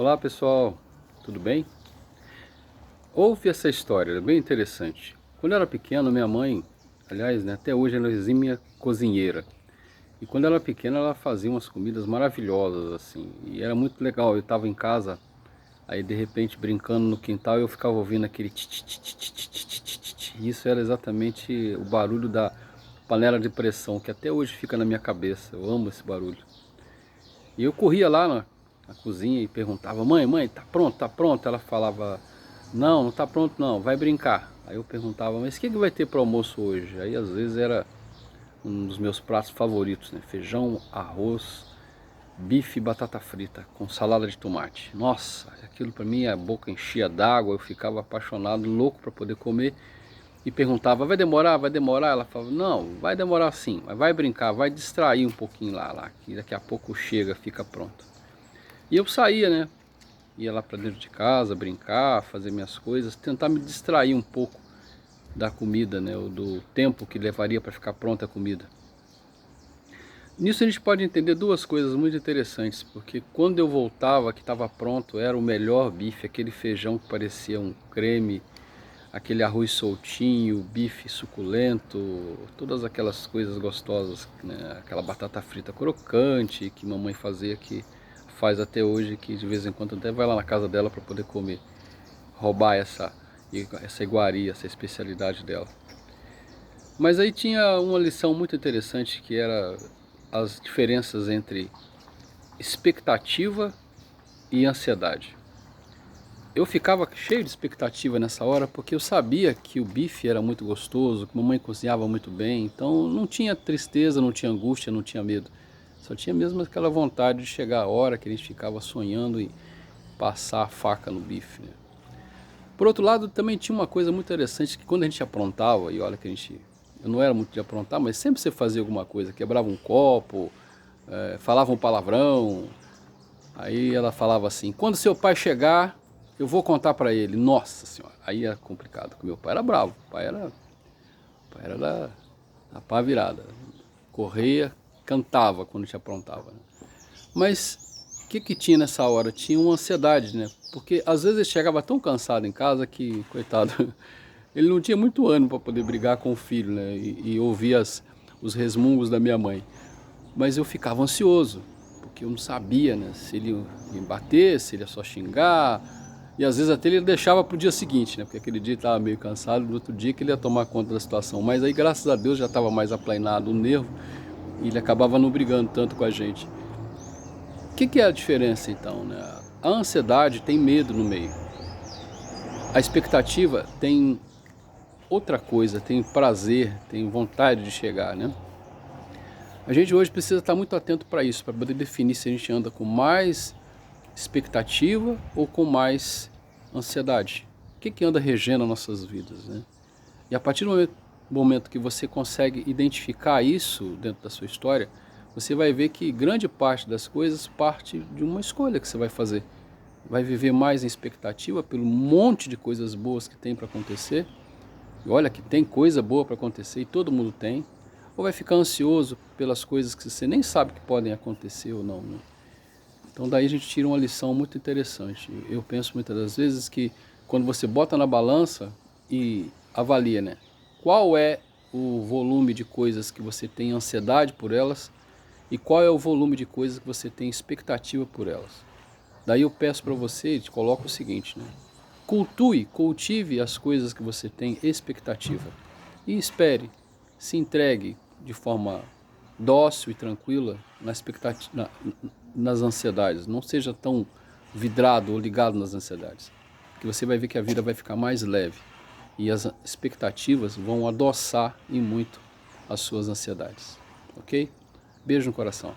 Olá pessoal, tudo bem? Ouve essa história, é bem interessante. Quando eu era pequeno, minha mãe, aliás, né, até hoje ela é exímia cozinheira. E quando ela era pequena, ela fazia umas comidas maravilhosas, assim. E era muito legal, eu estava em casa, aí de repente brincando no quintal, eu ficava ouvindo aquele tch. E isso era exatamente o barulho da panela de pressão, que até hoje fica na minha cabeça. Eu amo esse barulho. E eu corria lá na cozinha e perguntava: mãe, tá pronto, tá pronto? Ela falava: não tá pronto não, vai brincar. Aí eu perguntava: mas o que vai ter para almoço hoje? Aí às vezes era um dos meus pratos favoritos, né? Feijão, arroz, bife e batata frita com salada de tomate. Nossa, aquilo para mim a boca enchia d'água, eu ficava apaixonado, louco para poder comer. E perguntava: vai demorar? Vai demorar? Ela falava: não, vai demorar sim, mas vai brincar, vai distrair um pouquinho lá, que daqui a pouco chega, fica pronto. E eu saía, né? Ia lá para dentro de casa, brincar, fazer minhas coisas, tentar me distrair um pouco da comida, né? Ou do tempo que levaria para ficar pronta a comida. Nisso a gente pode entender duas coisas muito interessantes, porque quando eu voltava, que estava pronto, era o melhor bife, aquele feijão que parecia um creme, aquele arroz soltinho, bife suculento, todas aquelas coisas gostosas, né? Aquela batata frita crocante que mamãe fazia, que faz até hoje, que de vez em quando até vai lá na casa dela para poder comer, roubar essa iguaria, essa especialidade dela. Mas aí tinha uma lição muito interessante, que era as diferenças entre expectativa e ansiedade. Eu ficava cheio de expectativa nessa hora, porque eu sabia que o bife era muito gostoso, que a mamãe cozinhava muito bem, então não tinha tristeza, não tinha angústia, não tinha medo. Só tinha mesmo aquela vontade de chegar a hora que a gente ficava sonhando em passar a faca no bife, né? Por outro lado, também tinha uma coisa muito interessante, que quando a gente aprontava, e olha que eu não era muito de aprontar, mas sempre você fazia alguma coisa, quebrava um copo, falava um palavrão. Aí ela falava assim: quando seu pai chegar, eu vou contar pra ele. Nossa senhora, aí era complicado, porque meu pai era bravo, o pai era da pá virada, correia, cantava quando te aprontava, né? Mas o que tinha nessa hora? Tinha uma ansiedade, né? Porque às vezes ele chegava tão cansado em casa que, coitado, ele não tinha muito ânimo para poder brigar com o filho, né? E ouvir os resmungos da minha mãe. Mas eu ficava ansioso, porque eu não sabia, né, se ele ia me bater, se ele ia só xingar. E às vezes até ele deixava pro dia seguinte, né? Porque aquele dia ele estava meio cansado, no outro dia que ele ia tomar conta da situação. Mas aí, graças a Deus, já estava mais aplainado o nervo e ele acabava não brigando tanto com a gente. O que é a diferença então, né? A ansiedade tem medo no meio. A expectativa tem outra coisa, tem prazer, tem vontade de chegar, né? A gente hoje precisa estar muito atento para isso, para poder definir se a gente anda com mais expectativa ou com mais ansiedade. O que anda regendo nossas vidas, né? E a partir do momento que você consegue identificar isso dentro da sua história, você vai ver que grande parte das coisas parte de uma escolha que você vai fazer. Vai viver mais em expectativa pelo monte de coisas boas que tem para acontecer. E olha que tem coisa boa para acontecer e todo mundo tem. Ou vai ficar ansioso pelas coisas que você nem sabe que podem acontecer ou não, né? Então daí a gente tira uma lição muito interessante. Eu penso muitas das vezes que quando você bota na balança e avalia, né, qual é o volume de coisas que você tem ansiedade por elas e qual é o volume de coisas que você tem expectativa por elas. Daí eu peço para você, te coloco o seguinte, né, cultive as coisas que você tem expectativa e espere, se entregue de forma dócil e tranquila na expectativa, nas ansiedades. Não seja tão vidrado ou ligado nas ansiedades, que você vai ver que a vida vai ficar mais leve e as expectativas vão adoçar em muito as suas ansiedades, ok? Beijo no coração.